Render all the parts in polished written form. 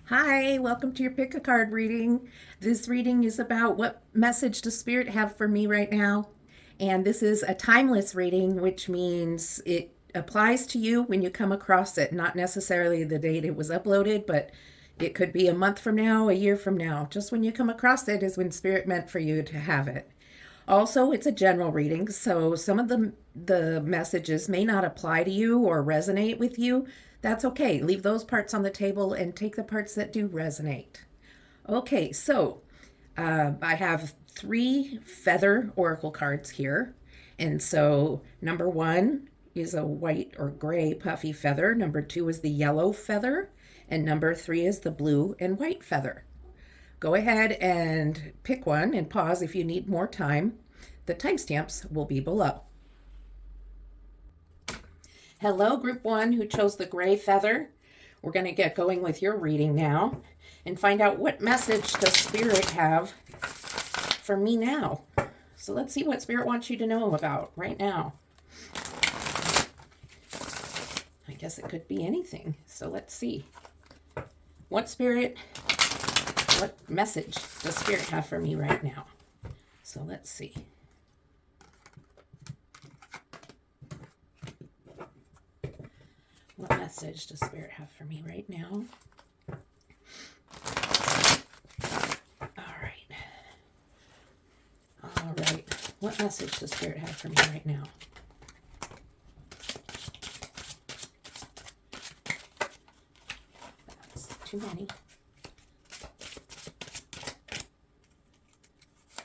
Hi, welcome to your pick a card reading. This reading is about what message does Spirit have for me right now. And this is a timeless reading, which means it applies to you when you come across it, not necessarily the date it was uploaded, but it could be a month from now, a year from now. Just when you come across it is when Spirit meant for you to have it. Also, it's a general reading, so some of the messages may not apply to you or resonate with you. That's okay. Leave those parts on the table and take the parts that do resonate. Okay, so I have three feather oracle cards here. And so number one is a white or gray puffy feather. Number two is the yellow feather. And number three is the blue and white feather. Go ahead and pick one and pause if you need more time. The timestamps will be below. Hello, group one who chose the gray feather. We're going to get going with your reading now and find out what message does Spirit have for me now. So let's see what Spirit wants you to know about right now. I guess it could be anything. So let's see. What message does Spirit have for me right now? So let's see. What message does Spirit have for me right now? All right. What message does Spirit have for me right now? That's too many.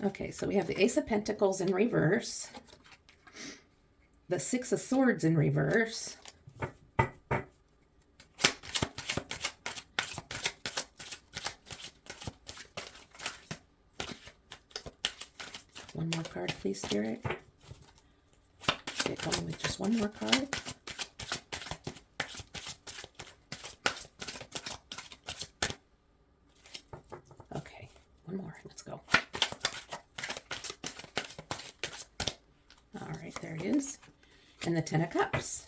Okay, so we have the Ace of Pentacles in reverse, the Six of Swords in reverse, one more card, please, Spirit. Get going with just one more card. Okay, one more. Let's go. All right, there it is. And the Ten of Cups.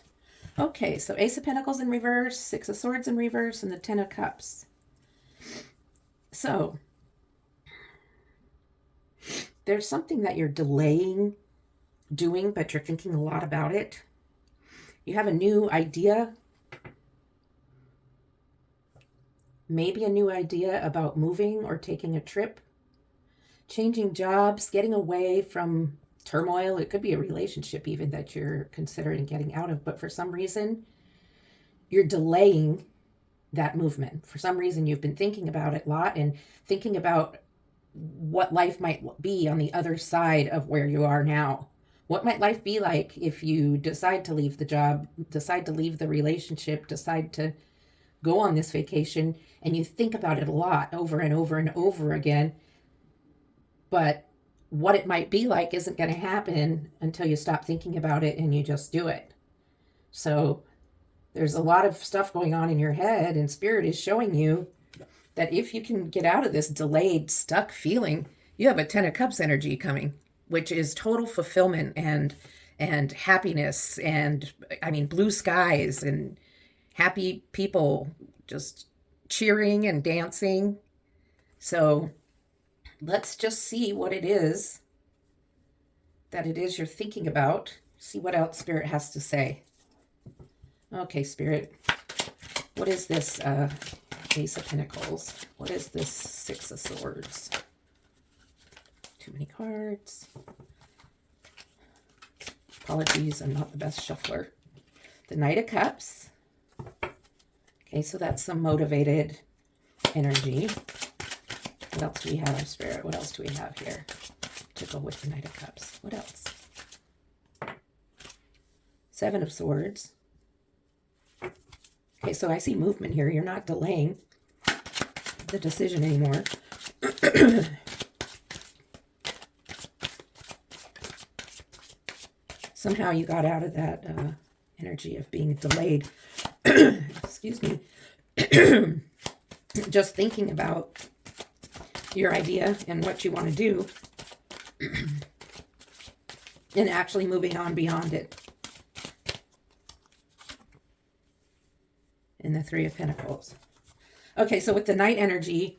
Okay, so Ace of Pentacles in reverse, Six of Swords in reverse, and the Ten of Cups. So there's something that you're delaying doing, but you're thinking a lot about it. You have a new idea, maybe a new idea about moving or taking a trip, changing jobs, getting away from turmoil. It could be a relationship even that you're considering getting out of, but for some reason, you're delaying that movement. For some reason, you've been thinking about it a lot and thinking about what life might be on the other side of where you are now. What might life be like if you decide to leave the job, decide to leave the relationship, decide to go on this vacation, and you think about it a lot over and over and over again. But what it might be like isn't going to happen until you stop thinking about it and you just do it. So there's a lot of stuff going on in your head, and Spirit is showing you that if you can get out of this delayed, stuck feeling, you have a Ten of Cups energy coming, which is total fulfillment and happiness, and I mean blue skies and happy people just cheering and dancing. So let's just see what it is that it is you're thinking about. See what else Spirit has to say. Okay, Spirit, what is this Ace of Pentacles? What is this Six of Swords? Too many cards. Apologies, I'm not the best shuffler. The Knight of Cups. Okay, so that's some motivated energy. What else do we have, Spirit? What else do we have here to go with the Knight of Cups? What else? Seven of Swords. Okay, so I see movement here. You're not delaying the decision anymore. Somehow you got out of that energy of being delayed. Excuse me. Just thinking about your idea and what you want to do and actually moving on beyond it. And the Three of Pentacles. Okay, so with the Knight energy,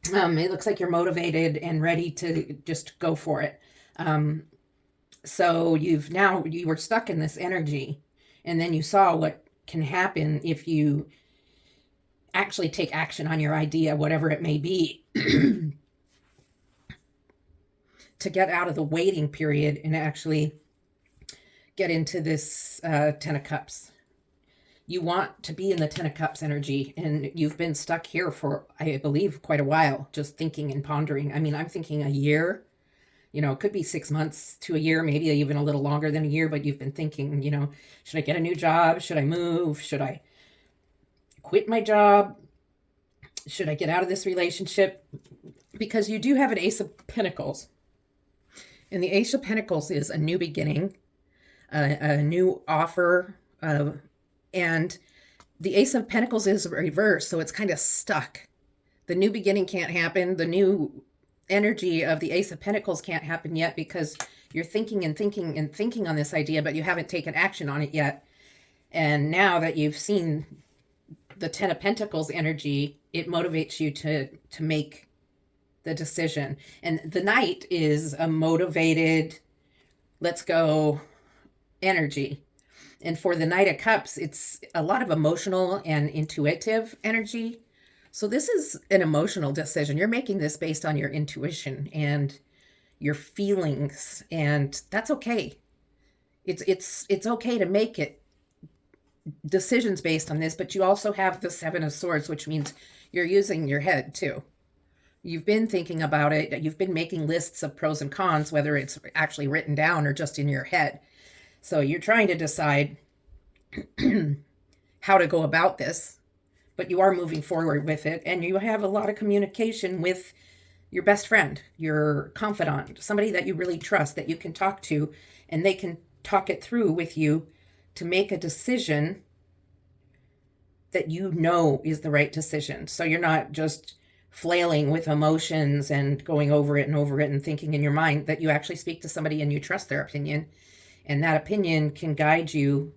it looks like you're motivated and ready to just go for it. So you were stuck in this energy, and then you saw what can happen if you actually take action on your idea, whatever it may be, to get out of the waiting period and actually get into this Ten of Cups. You want to be in the Ten of Cups energy, and you've been stuck here for, I believe, quite a while, just thinking and pondering. I mean, I'm thinking a year. It could be 6 months to a year, maybe even a little longer than a year, but you've been thinking, should I get a new job? Should I move? Should I quit my job? Should I get out of this relationship? Because you do have an Ace of Pentacles. And the Ace of Pentacles is a new beginning, a new offer, and the Ace of Pentacles is reversed, so it's kind of stuck. The new beginning can't happen. The new energy of the Ace of Pentacles can't happen yet because you're thinking and thinking and thinking on this idea, but you haven't taken action on it yet. And now that you've seen the Ten of Pentacles energy, it motivates you to make the decision. And the Knight is a motivated, let's go energy. And for the Knight of Cups, it's a lot of emotional and intuitive energy. So this is an emotional decision. You're making this based on your intuition and your feelings, and that's okay. It's okay to make it decisions based on this, but you also have the Seven of Swords, which means you're using your head too. You've been thinking about it. You've been making lists of pros and cons, whether it's actually written down or just in your head. So you're trying to decide how to go about this, but you are moving forward with it, and you have a lot of communication with your best friend, your confidant, somebody that you really trust, that you can talk to, and they can talk it through with you to make a decision that is the right decision. So you're not just flailing with emotions and going over it and thinking in your mind, that you actually speak to somebody and you trust their opinion, and that opinion can guide you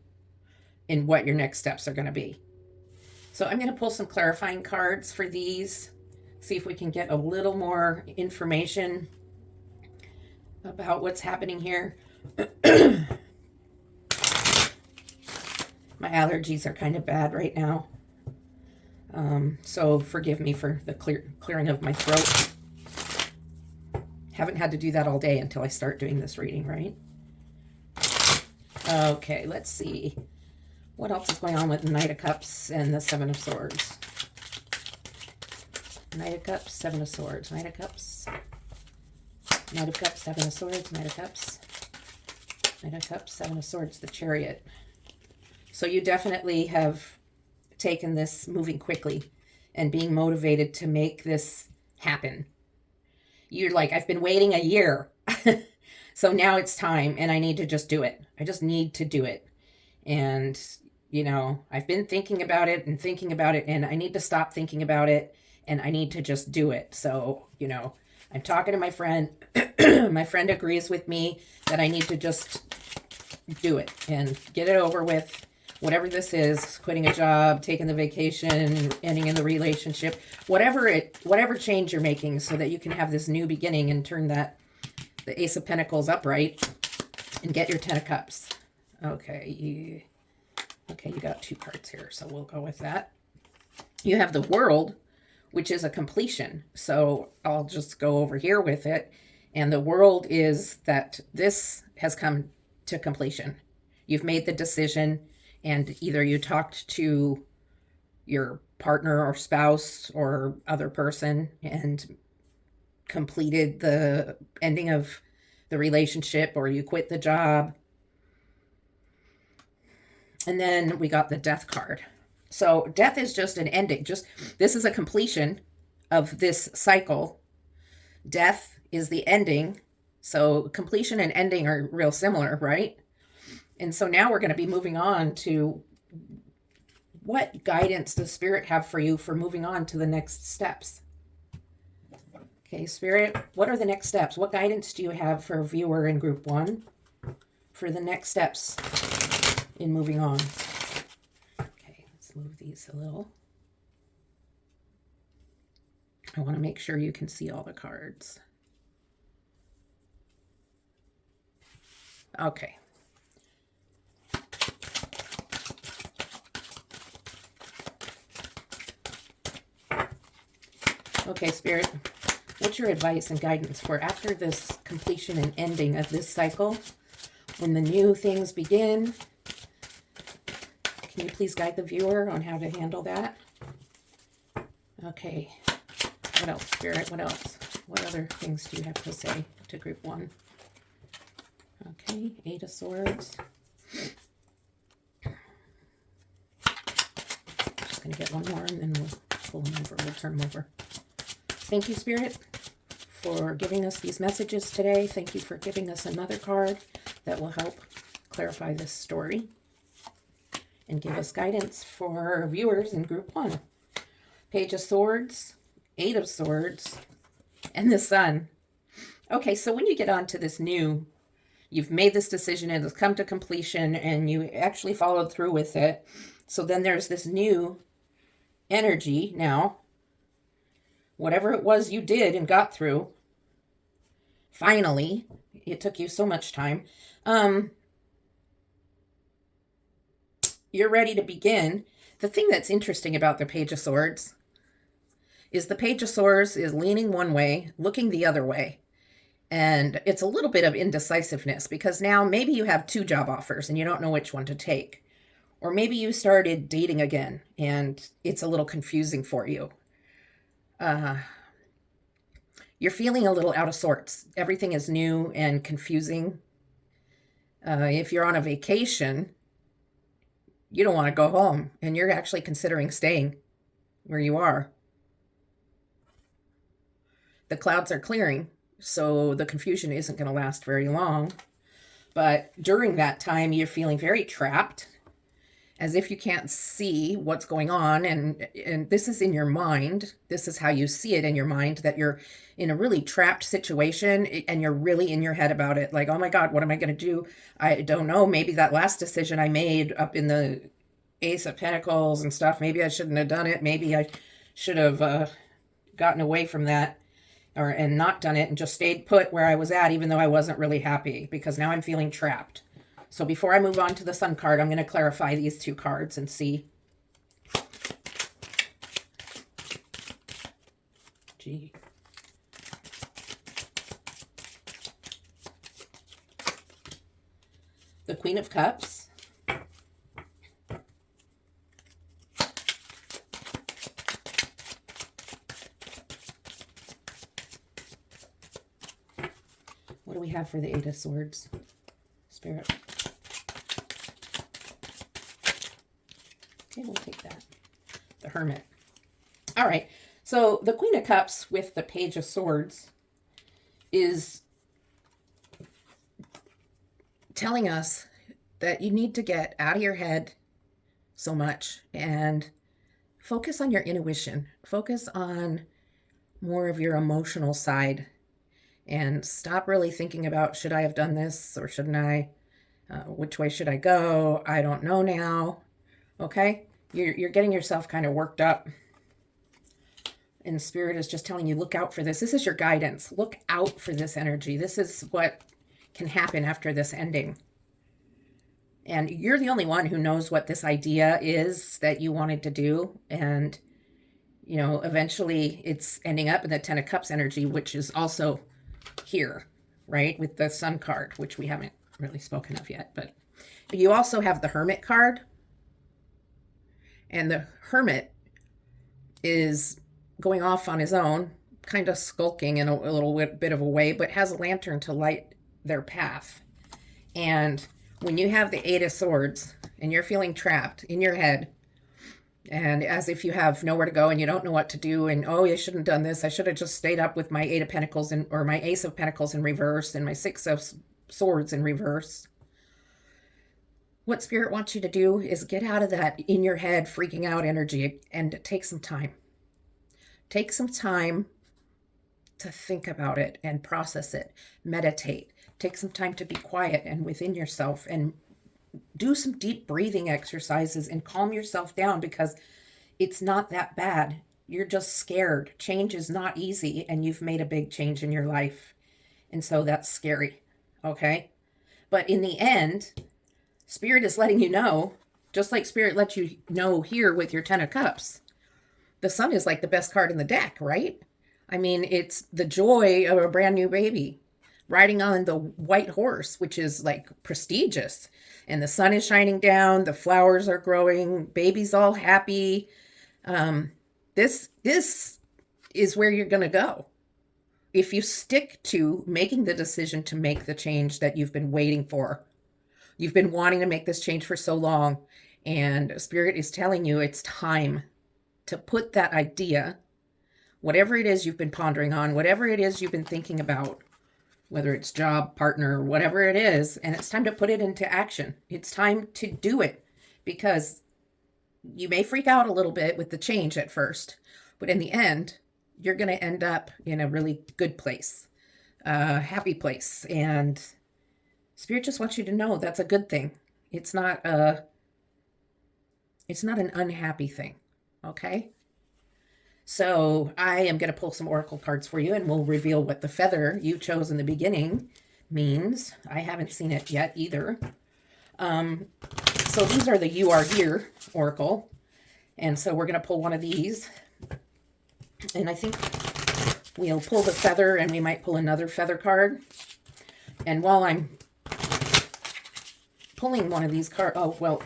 in what your next steps are going to be. So I'm going to pull some clarifying cards for these, see if we can get a little more information about what's happening here. My allergies are kind of bad right now. So forgive me for the clearing of my throat. Haven't had to do that all day until I start doing this reading, right? Okay, let's see. What else is going on with the Knight of Cups and the Seven of Swords? Knight of Cups, Seven of Swords. Knight of Cups. Knight of Cups, Seven of Swords. Knight of Cups. Knight of Cups, Seven of Swords. The Chariot. So you definitely have taken this moving quickly and being motivated to make this happen. You're like, I've been waiting a year. So now it's time, and I need to just do it. I just need to do it. And, I've been thinking about it, and I need to stop thinking about it, and I need to just do it. So, I'm talking to my friend. My friend agrees with me that I need to just do it and get it over with. Whatever this is, quitting a job, taking the vacation, ending in the relationship, whatever change you're making, so that you can have this new beginning and turn the Ace of Pentacles upright and get your Ten of Cups. Okay, you got two cards here, so we'll go with that. You have the World, which is a completion. So I'll just go over here with it. And the World is that this has come to completion. You've made the decision, and either you talked to your partner or spouse or other person and completed the ending of the relationship, or you quit the job. And then we got the Death card. So death is just an ending. This is a completion of this cycle. Death is the ending. So completion and ending are real similar, right? And so now we're going to be moving on to what guidance does Spirit have for you for moving on to the next steps? Okay, Spirit, what are the next steps? What guidance do you have for a viewer in group 1 for the next steps in moving on? Okay, let's move these a little. I want to make sure you can see all the cards. Okay. Okay, Spirit, what's your advice and guidance for after this completion and ending of this cycle, when the new things begin? Can you please guide the viewer on how to handle that? Okay. What else, Spirit? What else? What other things do you have to say to group 1? Okay, 8 of Swords. Just going to get one more and then we'll pull them over. We'll turn them over. Thank you, Spirit, for giving us these messages today. Thank you for giving us another card that will help clarify this story and give us guidance for our viewers in group 1. Page of Swords, 8 of Swords, and the Sun. Okay, so when you get onto this new, you've made this decision and it's come to completion and you actually followed through with it. So then there's this new energy now. Whatever it was you did and got through, finally, it took you so much time. You're ready to begin. The thing that's interesting about the Page of Swords is the Page of Swords is leaning one way, looking the other way. And it's a little bit of indecisiveness because now maybe you have 2 job offers and you don't know which one to take. Or maybe you started dating again and it's a little confusing for you. You're feeling a little out of sorts. Everything is new and confusing. If you're on a vacation, you don't want to go home and you're actually considering staying where you are. The clouds are clearing, so the confusion isn't going to last very long. But during that time, you're feeling very trapped, as if you can't see what's going on. And this is in your mind. This is how you see it in your mind, that you're in a really trapped situation and you're really in your head about it. Like, oh my God, what am I going to do? I don't know. Maybe that last decision I made up in the Ace of Pentacles and stuff, maybe I shouldn't have done it. Maybe I should have gotten away from that and not done it and just stayed put where I was at, even though I wasn't really happy, because now I'm feeling trapped. So before I move on to the Sun card, I'm going to clarify these 2 cards and see. Gee. The Queen of Cups. What do we have for the 8 of Swords, Spirit? Okay, we'll take that. The Hermit. All right. So the Queen of Cups with the Page of Swords is telling us that you need to get out of your head so much and focus on your intuition. Focus on more of your emotional side and stop really thinking about, should I have done this or shouldn't I? Which way should I go? I don't know now. Okay? You're getting yourself kind of worked up. And Spirit is just telling you, look out for this. This is your guidance. Look out for this energy. This is what can happen after this ending. And you're the only one who knows what this idea is that you wanted to do. And, you know, eventually it's ending up in the 10 of Cups energy, which is also here, right? With the Sun card, which we haven't really spoken of yet. But you also have the Hermit card. And the Hermit is going off on his own, kind of skulking in a little bit of a way, but has a lantern to light their path. And when you have the 8 of Swords and you're feeling trapped in your head, and as if you have nowhere to go and you don't know what to do, and oh, I shouldn't have done this, I should have just stayed up with my 8 of Pentacles or my Ace of Pentacles in reverse and my 6 of Swords in reverse. What Spirit wants you to do is get out of that in your head freaking out energy and take some time. Take some time to think about it and process it. Meditate. Take some time to be quiet and within yourself and do some deep breathing exercises and calm yourself down, because it's not that bad. You're just scared. Change is not easy, and you've made a big change in your life. And so that's scary. Okay. But in the end, Spirit is letting you know, just like Spirit lets you know here with your 10 of Cups, the Sun is like the best card in the deck, right? I mean, it's the joy of a brand new baby riding on the white horse, which is like prestigious. And the sun is shining down, the flowers are growing, baby's all happy. This is where you're going to go. If you stick to making the decision to make the change that you've been waiting for, you've been wanting to make this change for so long, and Spirit is telling you it's time to put that idea, whatever it is you've been pondering on, whatever it is you've been thinking about, whether it's job, partner, whatever it is, and it's time to put it into action. It's time to do it, because you may freak out a little bit with the change at first, but in the end, you're going to end up in a really good place, a happy place. And Spirit just wants you to know that's a good thing. It's not an unhappy thing. Okay. So I am going to pull some oracle cards for you, and we'll reveal what the feather you chose in the beginning means. I haven't seen it yet either. So these are the You Are Here oracle. And so we're going to pull one of these. And I think we'll pull the feather, and we might pull another feather card. And while I'm pulling one of these cards, oh, well,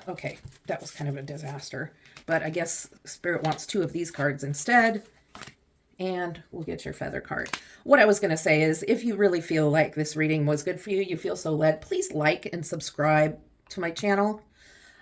okay, that was kind of a disaster. But I guess Spirit wants two of these cards instead. And we'll get your feather card. What I was going to say is, if you really feel like this reading was good for you, you feel so led, please like and subscribe to my channel.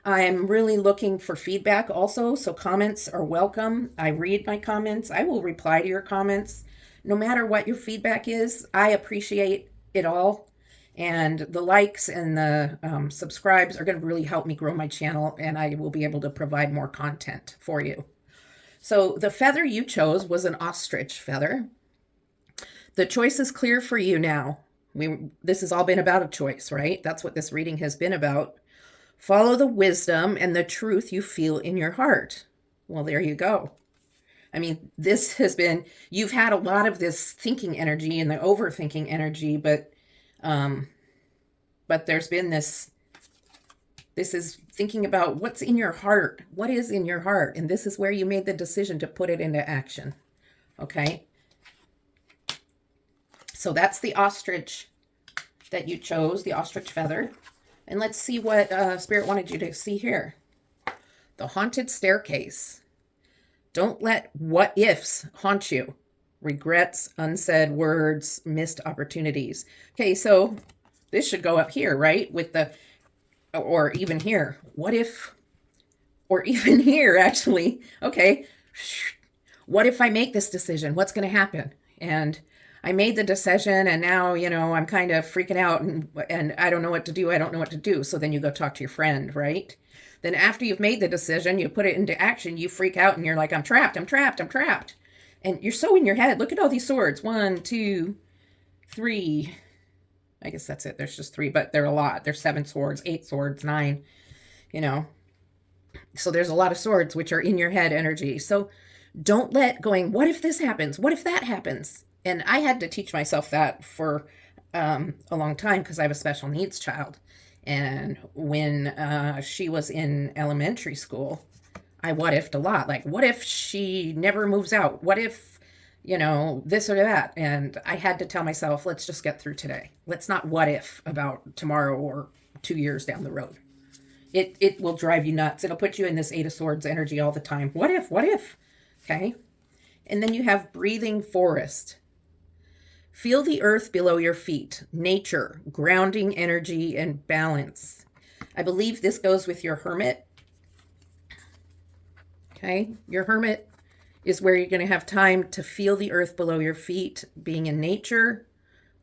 I'm really looking for feedback also, so comments are welcome. I read my comments. I will reply to your comments. No matter what your feedback is, I appreciate it all. And the likes and the subscribes are going to really help me grow my channel, and I will be able to provide more content for you. So the feather you chose was an ostrich feather. The choice is clear for you now. This has all been about a choice, right? That's what this reading has been about. Follow the wisdom and the truth you feel in your heart. Well, there you go. I mean, this has been, you've had a lot of this thinking energy and the overthinking energy, but there's been this is thinking about what's in your heart. What is in your heart? And this is where you made the decision to put it into action. Okay. So that's the ostrich that you chose, the ostrich feather. And let's see what Spirit wanted you to see here. The haunted staircase. Don't let what ifs haunt you. Regrets, unsaid words, missed opportunities. Okay, so this should go up here, right? With the, or even here. What if, or even here, actually. Okay, what if I make this decision? What's going to happen? And I made the decision, and now, I'm kind of freaking out, and I don't know what to do. I don't know what to do. So then you go talk to your friend, right? Then after you've made the decision, you put it into action, you freak out, and you're like, I'm trapped, I'm trapped, I'm trapped. And you're so in your head. Look at all these swords. 1, 2, 3. I guess that's it. There's just 3, but they're a lot. There's 7 swords, 8 swords, 9, So there's a lot of swords, which are in your head energy. So don't let going, what if this happens? What if that happens? And I had to teach myself that for a long time, because I have a special needs child. And when she was in elementary school, I what ifed a lot. Like, what if she never moves out? What if, this or that? And I had to tell myself, let's just get through today. Let's not what if about tomorrow or 2 years down the road. It will drive you nuts. It'll put you in this 8 of Swords energy all the time. What if? What if? Okay. And then you have breathing forest. Feel the earth below your feet, nature, grounding energy, and balance. I believe this goes with your hermit. Okay, your hermit is where you're going to have time to feel the earth below your feet, being in nature,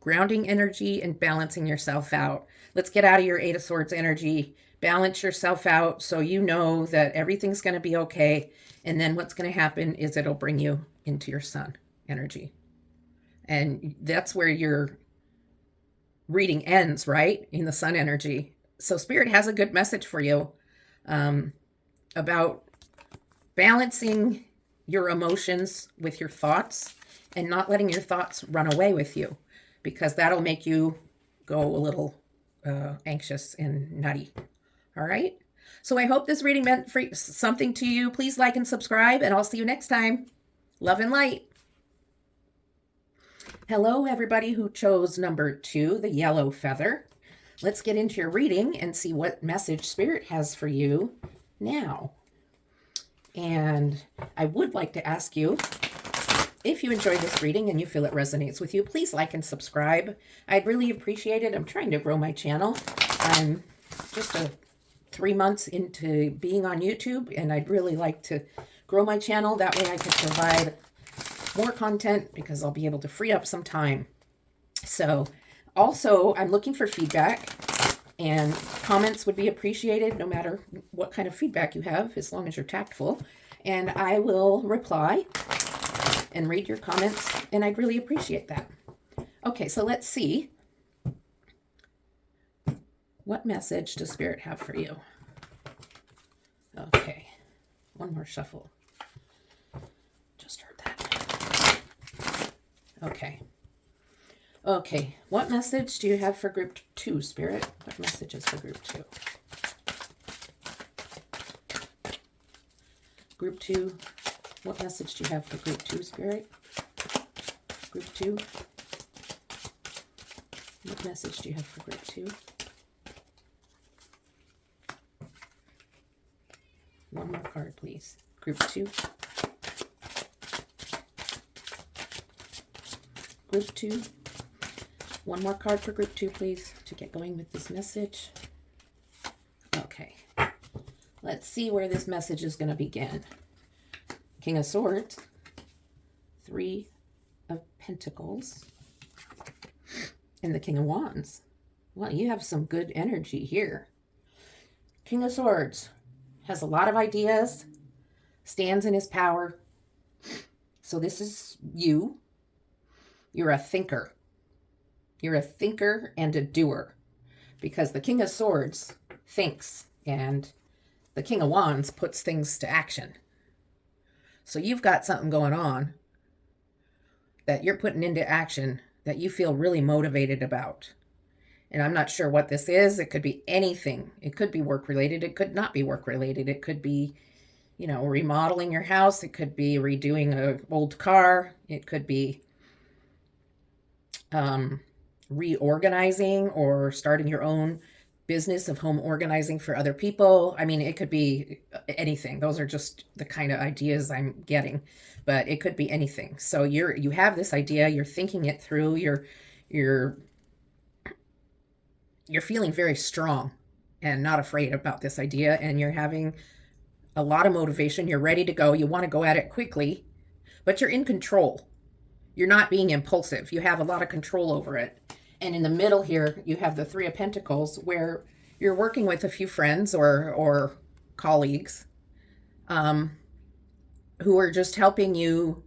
grounding energy, and balancing yourself out. Let's get out of your 8 of Swords energy, balance yourself out so you know that everything's going to be okay. And then what's going to happen is it'll bring you into your sun energy. And that's where your reading ends, right? In the sun energy. So Spirit has a good message for you about balancing your emotions with your thoughts and not letting your thoughts run away with you, because that'll make you go a little anxious and nutty. All right. So I hope this reading meant something to you. Please like and subscribe, and I'll see you next time. Love and light. Hello, everybody who chose number 2, the yellow feather. Let's get into your reading and see what message Spirit has for you now. And I would like to ask you, if you enjoyed this reading and you feel it resonates with you, please like and subscribe. I'd really appreciate it. I'm trying to grow my channel. I'm just 3 months into being on YouTube, and I'd really like to grow my channel. That way I can provide more content, because I'll be able to free up some time. So also, I'm looking for feedback, and comments would be appreciated, no matter what kind of feedback you have, as long as you're tactful. And I will reply and read your comments, and I'd really appreciate that. Okay, so let's see. What message does Spirit have for you? Okay, one more shuffle. Just heard that. Okay. Okay, what message do you have for group 2, Spirit? What messages for group 2? Group 2, what message do you have for group 2, Spirit? Group 2. What message do you have for group 2? One more card, please. Group 2. Group 2. One more card for group 2, please, to get going with this message. Okay. Let's see where this message is going to begin. King of Swords. 3 of Pentacles. And the King of Wands. Well, you have some good energy here. King of Swords has a lot of ideas, stands in his power. So this is you. You're a thinker. You're a thinker and a doer, because the King of Swords thinks, and the King of Wands puts things to action. So you've got something going on that you're putting into action that you feel really motivated about. And I'm not sure what this is. It could be anything. It could be work related. It could not be work related. It could be, remodeling your house. It could be redoing an old car. It could be reorganizing or starting your own business of home organizing for other people. I mean, it could be anything. Those are just the kind of ideas I'm getting, but it could be anything. So you have this idea, you're thinking it through, you're feeling very strong and not afraid about this idea, and you're having a lot of motivation. You're ready to go. You want to go at it quickly, but you're in control. You're not being impulsive. You have a lot of control over it. And in the middle here, you have the 3 of Pentacles, where you're working with a few friends or colleagues who are just helping you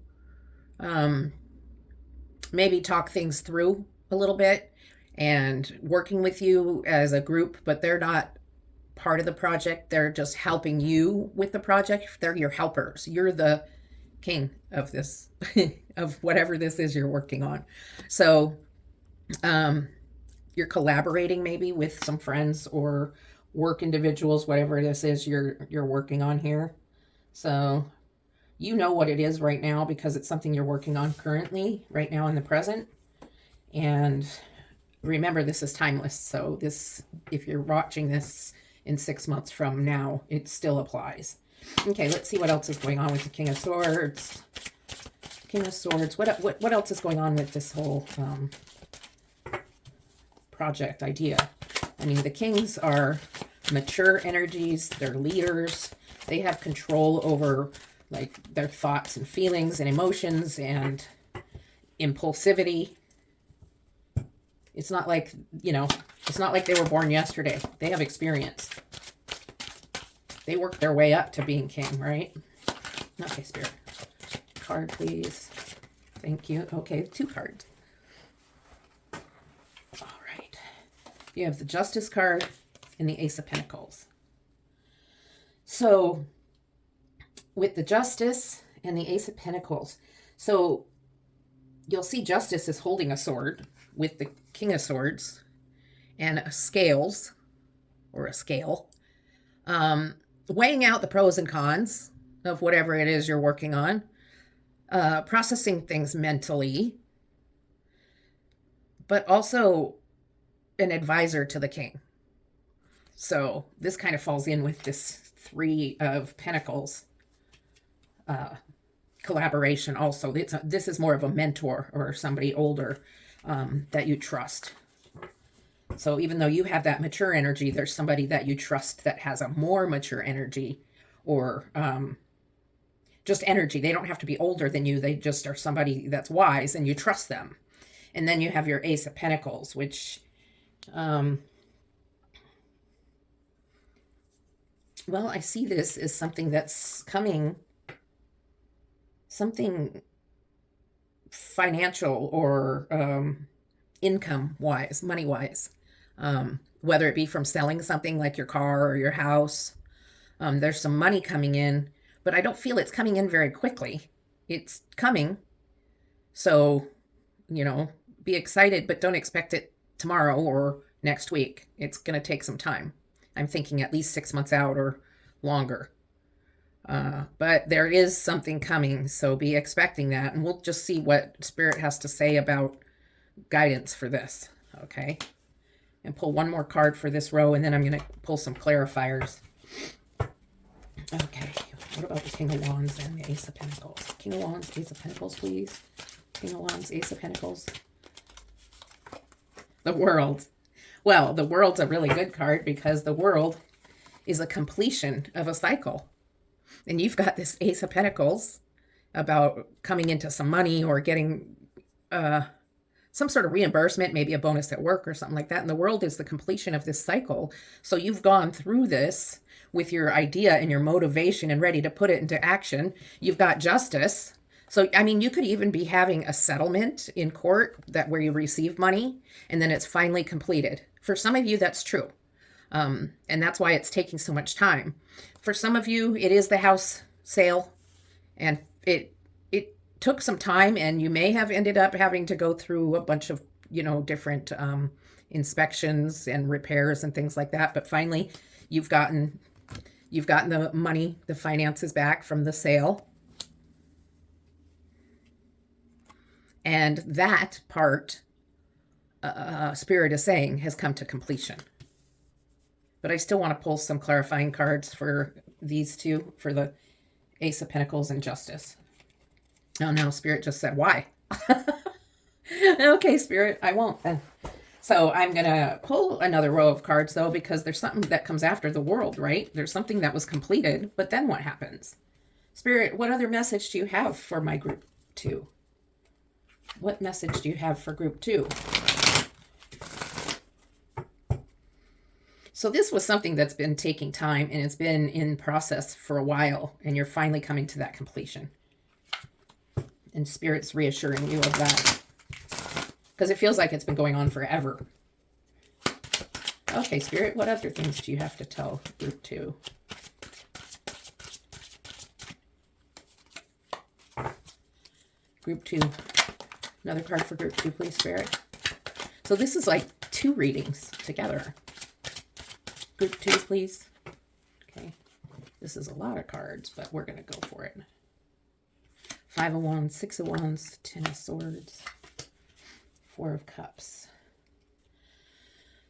maybe talk things through a little bit and working with you as a group, but they're not part of the project. They're just helping you with the project. They're your helpers. You're the king of this, of whatever this is you're working on. So you're collaborating maybe with some friends or work individuals, whatever this is you're working on here. So you know what it is right now, because it's something you're working on currently, right now in the present. And remember, this is timeless. So this, if you're watching this in 6 months from now, it still applies. Okay, let's see what else is going on with the King of Swords. King of Swords. What else is going on with this whole project idea? I mean, the kings are mature energies. They're leaders. They have control over their thoughts and feelings and emotions and impulsivity. It's not like, it's not like they were born yesterday. They have experience. They worked their way up to being king, right? Okay, Spirit. Card, please. Thank you. Okay, 2 cards. All right. You have the Justice card and the Ace of Pentacles. So with the Justice and the Ace of Pentacles. So you'll see Justice is holding a sword with the King of Swords and a scales, or a scale, weighing out the pros and cons of whatever it is you're working on, processing things mentally, but also an advisor to the king. So this kind of falls in with this Three of Pentacles collaboration also. This is more of a mentor or somebody older that you trust. So even though you have that mature energy, there's somebody that you trust that has a more mature energy, or just energy. They don't have to be older than you. They just are somebody that's wise and you trust them. And then you have your Ace of Pentacles, which, well, I see this as something that's coming, something financial or income-wise, money-wise. Whether it be from selling something like your car or your house. There's some money coming in, but I don't feel it's coming in very quickly. It's coming. So, be excited, but don't expect it tomorrow or next week. It's going to take some time. I'm thinking at least 6 months out or longer. But there is something coming, so be expecting that. And we'll just see what Spirit has to say about guidance for this, okay? And pull one more card for this row, and then I'm going to pull some clarifiers. Okay, what about the King of Wands and the Ace of Pentacles? King of Wands, Ace of Pentacles, please. King of Wands, Ace of Pentacles. The World. Well, the World's a really good card because the World is a completion of a cycle. And you've got this Ace of Pentacles about coming into some money or getting some sort of reimbursement, maybe a bonus at work or something like that. And the World is the completion of this cycle. So you've gone through this with your idea and your motivation and ready to put it into action. You've got Justice. So, I mean, you could even be having a settlement in court where you receive money and then it's finally completed. For some of you, that's true. And that's why it's taking so much time. For some of you, it is the house sale, and it took some time, and you may have ended up having to go through a bunch of, different inspections and repairs and things like that. But finally, you've gotten the money, the finances back from the sale. And that part, Spirit is saying, has come to completion. But I still want to pull some clarifying cards for these two, for the Ace of Pentacles and Justice. Oh no, Spirit just said, why? Okay, Spirit, I won't then. So I'm going to pull another row of cards, though, because there's something that comes after the World, right? There's something that was completed, but then what happens? Spirit, what other message do you have for my group 2? What message do you have for group 2? So this was something that's been taking time, and it's been in process for a while, and you're finally coming to that completion. And Spirit's reassuring you of that, because it feels like it's been going on forever. Okay, Spirit, what other things do you have to tell group 2? Group 2. Another card for group 2, please, Spirit. So this is like 2 readings together. Group 2, please. Okay. This is a lot of cards, but we're going to go for it. 5 of Wands, 6 of Wands, 10 of Swords, 4 of Cups.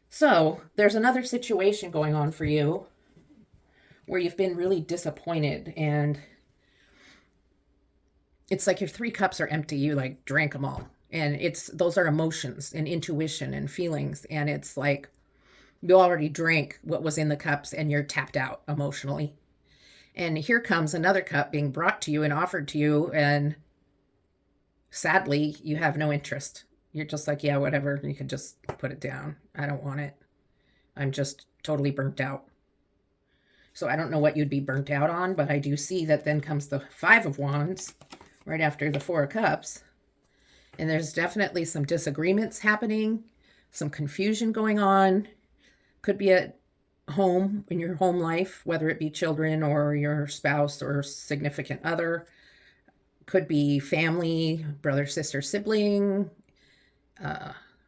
So there's another situation going on for you where you've been really disappointed, and it's like your 3 cups are empty. You like drank them all. And those are emotions and intuition and feelings. And it's like you already drank what was in the cups and you're tapped out emotionally. And here comes another cup being brought to you and offered to you. And sadly, you have no interest. You're just like, yeah, whatever. You can just put it down. I don't want it. I'm just totally burnt out. So I don't know what you'd be burnt out on, but I do see that then comes the 5 of Wands right after the 4 of Cups. And there's definitely some disagreements happening, some confusion going on. Could be at home, in your home life, whether it be children or your spouse or significant other. could be family, brother, sister, sibling,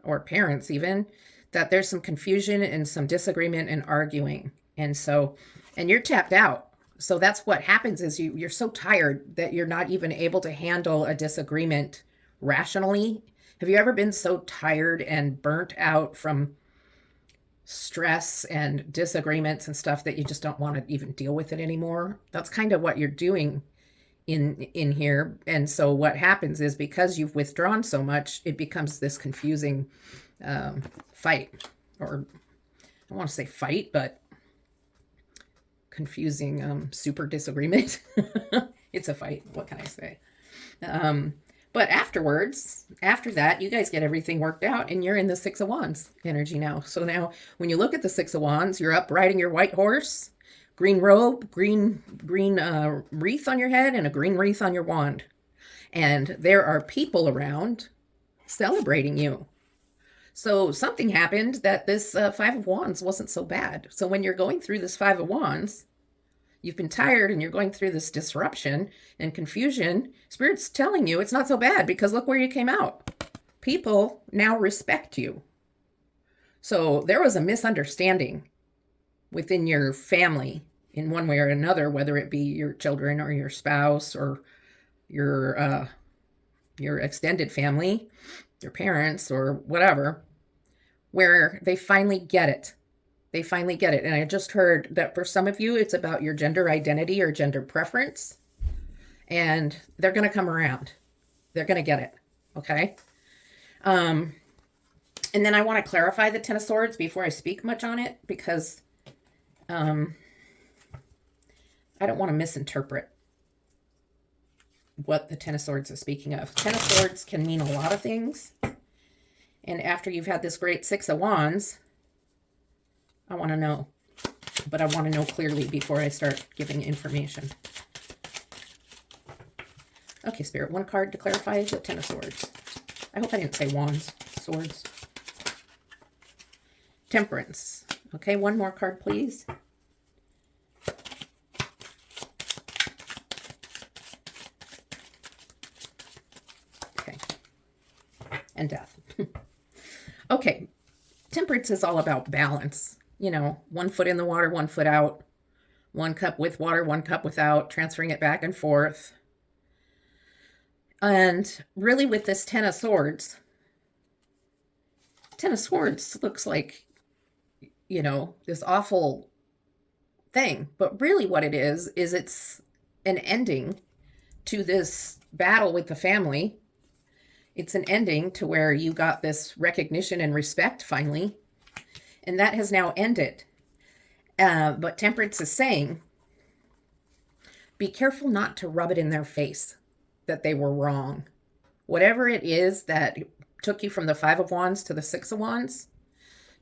or parents even, that there's some confusion and some disagreement and arguing. And so, and you're tapped out. So that's what happens is you're so tired that you're not even able to handle a disagreement rationally. Have you ever been so tired and burnt out from stress and disagreements and stuff that you just don't want to even deal with it anymore? That's kind of what you're doing in here. And so what happens is, because you've withdrawn so much, it becomes this confusing fight, or I don't want to say fight, but confusing super disagreement. It's a fight. What can I say? But afterwards, after that, you guys get everything worked out and you're in the Six of Wands energy now. So now when you look at the Six of Wands, you're up riding your white horse, green robe, green wreath on your head, and a green wreath on your wand. And there are people around celebrating you. So something happened that this Five of Wands wasn't so bad. So when you're going through this Five of Wands, you've been tired and you're going through this disruption and confusion, Spirit's telling you it's not so bad, because look where you came out. People now respect you. So there was a misunderstanding within your family in one way or another, whether it be your children or your spouse or your extended family, your parents or whatever, where they finally get it. They finally get it. And I just heard that for some of you, it's about your gender identity or gender preference. And they're going to come around. They're going to get it. Okay. And then I want to clarify the Ten of Swords before I speak much on it, because I don't want to misinterpret what the Ten of Swords is speaking of. Ten of Swords can mean a lot of things. And after you've had this great Six of Wands, I want to know. But I want to know clearly before I start giving information. Okay, Spirit, one card to clarify is the Ten of Swords. I hope I didn't say wands, swords. Temperance. Okay, one more card, please. Okay. And death. Okay. Temperance is all about balance. You know, 1 foot in the water, 1 foot out. 1 cup with water, 1 cup without, transferring it back and forth. And really with this Ten of Swords looks like, you know, this awful thing. But really what it is it's an ending to this battle with the family. It's an ending to where you got this recognition and respect finally. And that has now ended. But Temperance is saying, be careful not to rub it in their face that they were wrong. Whatever it is that took you from the Five of Wands to the Six of Wands,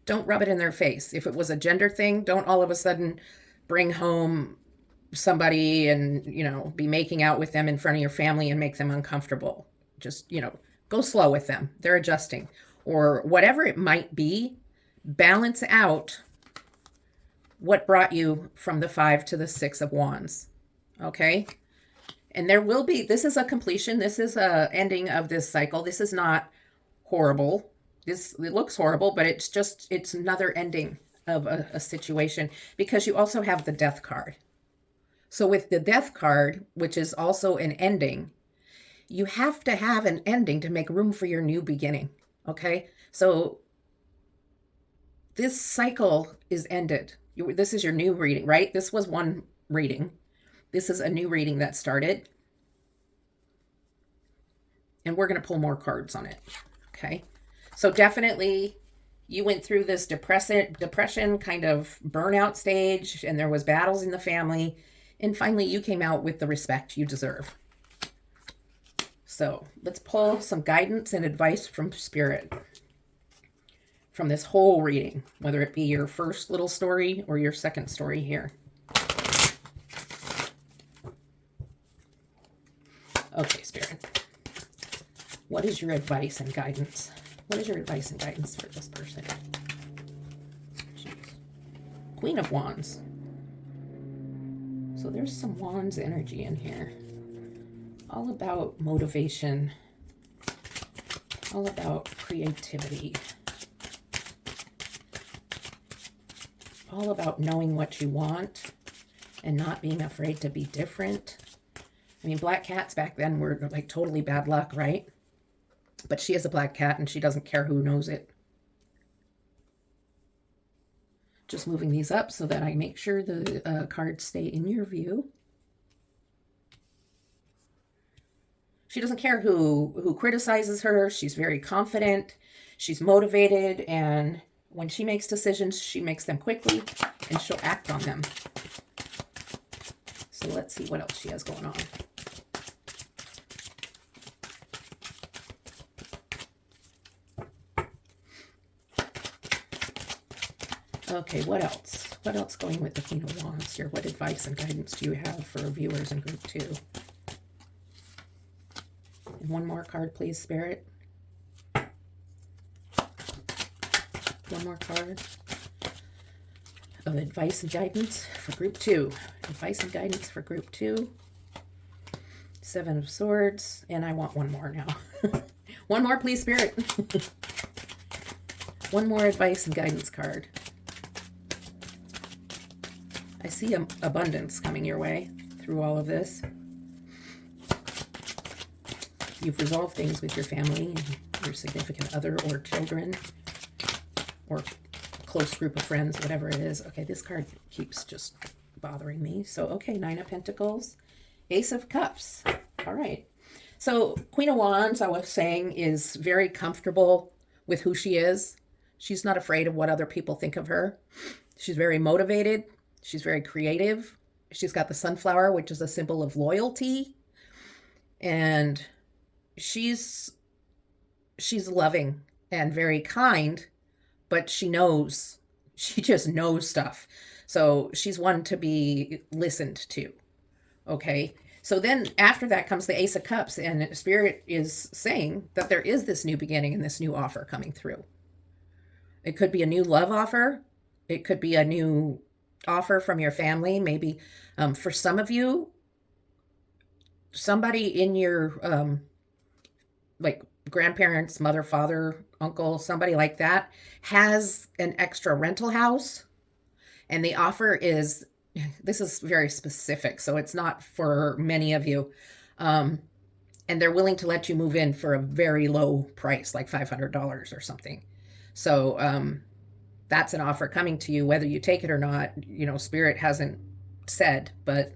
don't rub it in their face. If it was a gender thing, don't all of a sudden bring home somebody and, you know, be making out with them in front of your family and make them uncomfortable. Just, you know, go slow with them. They're adjusting. Or whatever it might be, balance out what brought you from the Five to the Six of Wands. Okay? And there will be, this is a completion. This is a ending of this cycle. This is not horrible. It looks horrible, but it's another ending of a situation, because you also have the Death card. So with the Death card, which is also an ending, you have to have an ending to make room for your new beginning. Okay? So this cycle is ended. This is your new reading, right? This was one reading. This is a new reading that started. And we're going to pull more cards on it. Okay? So definitely you went through this depression kind of burnout stage, and there was battles in the family. And finally you came out with the respect you deserve. So let's pull some guidance and advice from Spirit from this whole reading, whether it be your first little story or your second story here. Okay, Spirit. What is your advice and guidance? What is your advice and guidance for this person? Jeez. Queen of Wands. So there's some Wands energy in here. all about motivation, all about creativity, all about knowing what you want and not being afraid to be different. I mean, black cats back then were like totally bad luck, right? But she is a black cat and she doesn't care who knows it. Just moving these up so that I make sure the cards stay in your view. She doesn't care who criticizes her. She's very confident. She's motivated. And when she makes decisions, she makes them quickly and she'll act on them. So let's see what else she has going on. Okay, what else? What else going with the Queen of Wands here? What advice and guidance do you have for viewers in group 2? And one more card, please, Spirit. One more card of advice and guidance for group 2. Advice and guidance for group 2. 7 of Swords. And I want one more now. One more, please, Spirit. One more advice and guidance card. I see abundance coming your way through all of this. You've resolved things with your family, your significant other, or children, or close group of friends, whatever it is. Okay, this card keeps just bothering me. So, okay, 9 of Pentacles, Ace of Cups. All right. So, Queen of Wands, I was saying, is very comfortable with who she is. She's not afraid of what other people think of her. She's very motivated. She's very creative. She's got the sunflower, which is a symbol of loyalty. And she's loving and very kind, but she just knows stuff. So she's one to be listened to. Okay. So then after that comes the Ace of Cups, and Spirit is saying that there is this new beginning and this new offer coming through. It could be a new love offer. It could be a new offer from your family. Maybe for some of you, somebody in your like grandparents, mother, father, uncle, somebody like that has an extra rental house, and the offer is, this is very specific, so it's not for many of you, and they're willing to let you move in for a very low price, like $500 or something. So that's an offer coming to you, whether you take it or not. You know, Spirit hasn't said, but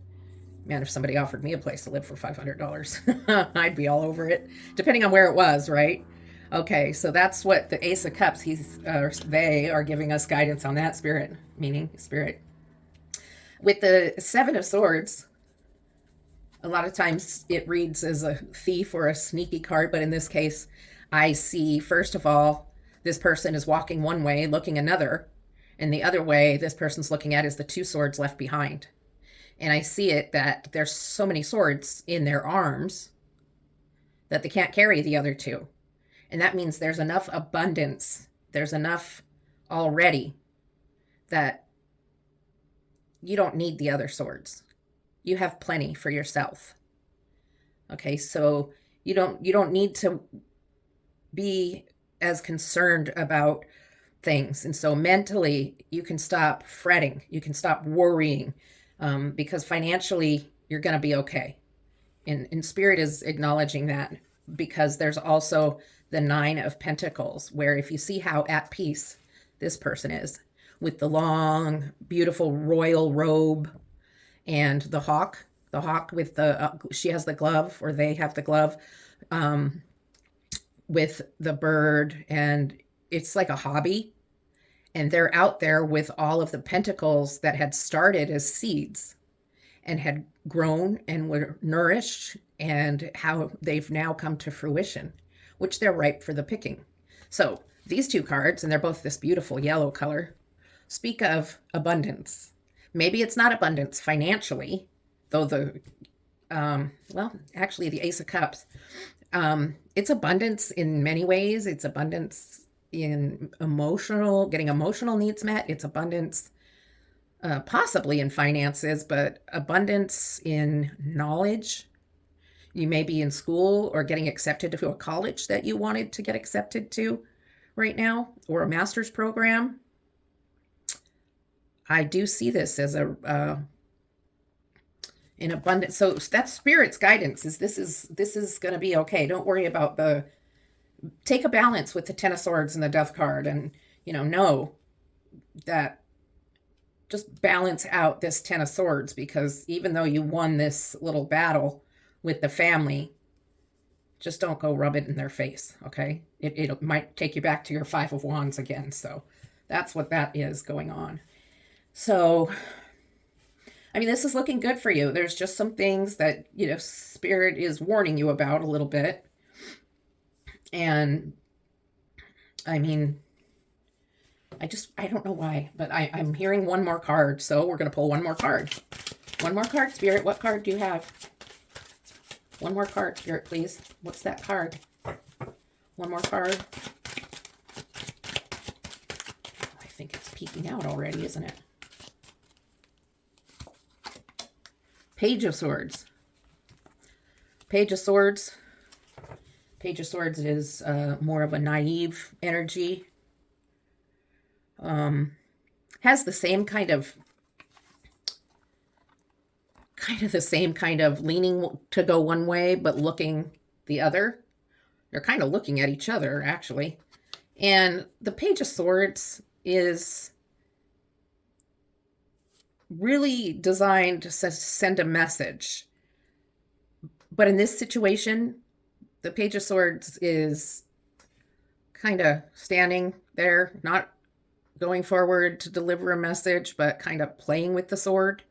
man, if somebody offered me a place to live for $500, I'd be all over it, depending on where it was, right? Okay, so that's what the Ace of Cups, they are giving us guidance on that, Spirit, meaning Spirit. With the 7 of Swords, a lot of times it reads as a thief or a sneaky card, but in this case, I see, first of all, this person is walking one way, looking another, and the other way this person's looking at is the 2 swords left behind. And I see it that there's so many swords in their arms that they can't carry the other 2. And that means there's enough abundance, there's enough already that you don't need the other swords. You have plenty for yourself. Okay, so you don't need to be as concerned about things. And so mentally, you can stop fretting, you can stop worrying, because financially, you're going to be okay. And Spirit is acknowledging that, because there's also the 9 of Pentacles, where if you see how at peace this person is, with the long, beautiful royal robe and the hawk with the, she has the glove, or they have the glove, with the bird, and it's like a hobby. And they're out there with all of the pentacles that had started as seeds and had grown and were nourished, and how they've now come to fruition, which they're ripe for the picking. So these 2 cards, and they're both this beautiful yellow color, speak of abundance. Maybe it's not abundance financially, though the, well, actually the Ace of Cups, it's abundance in many ways. It's abundance in getting emotional needs met. It's abundance possibly in finances, but abundance in knowledge. You may be in school or getting accepted to a college that you wanted to get accepted to right now, or a master's program. I do see this as a in abundance. So that's Spirit's guidance. This is going to be okay. Don't worry about the. Take a balance with the Ten of Swords and the Death card, and know that just balance out this Ten of Swords, because even though you won this little battle with the family, just don't go rub it in their face, okay? It might take you back to your Five of Wands again. So that's what that is going on. So, I mean, this is looking good for you. There's just some things that, Spirit is warning you about a little bit. And, I mean, I don't know why, but I'm hearing one more card. So we're going to pull one more card. One more card, Spirit. What card do you have? One more card, Spirit, please. What's that card? One more card. I think it's peeking out already, isn't it? Page of Swords. Page of Swords. Page of Swords is more of a naive energy. Has the same kind of the same kind of leaning to go one way, but looking the other. They're kind of looking at each other, actually. And the Page of Swords is really designed to send a message. But in this situation, the Page of Swords is kind of standing there, not going forward to deliver a message, but kind of playing with the sword.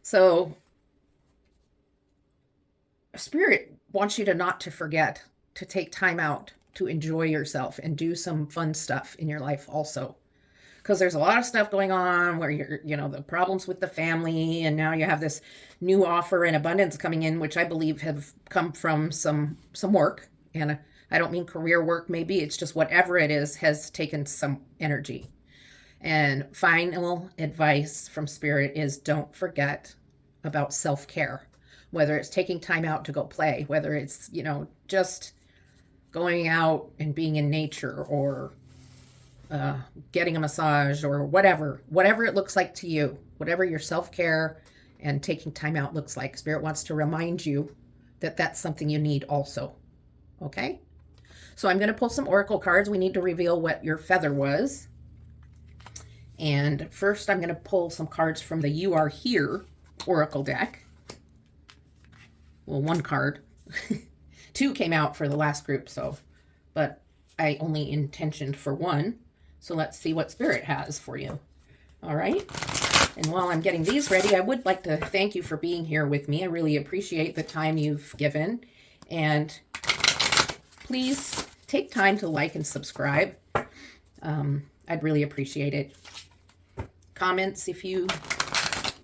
So Spirit wants you not to forget to take time out to enjoy yourself and do some fun stuff in your life also. Because there's a lot of stuff going on where you're, the problems with the family, and now you have this new offer and abundance coming in, which I believe have come from some work. And I don't mean career work, maybe it's just whatever it is has taken some energy. And final advice from Spirit is don't forget about self-care, whether it's taking time out to go play, whether it's, just going out and being in nature, or getting a massage, or whatever it looks like to you, whatever your self-care and taking time out looks like. Spirit wants to remind you that that's something you need also. Okay? So I'm going to pull some oracle cards. We need to reveal what your feather was. And first I'm going to pull some cards from the You Are Here oracle deck. Well, one card. Two came out for the last group, but I only intentioned for one. So let's see what Spirit has for you. All right. And while I'm getting these ready, I would like to thank you for being here with me. I really appreciate the time you've given. And please take time to like and subscribe. I'd really appreciate it. Comments, if you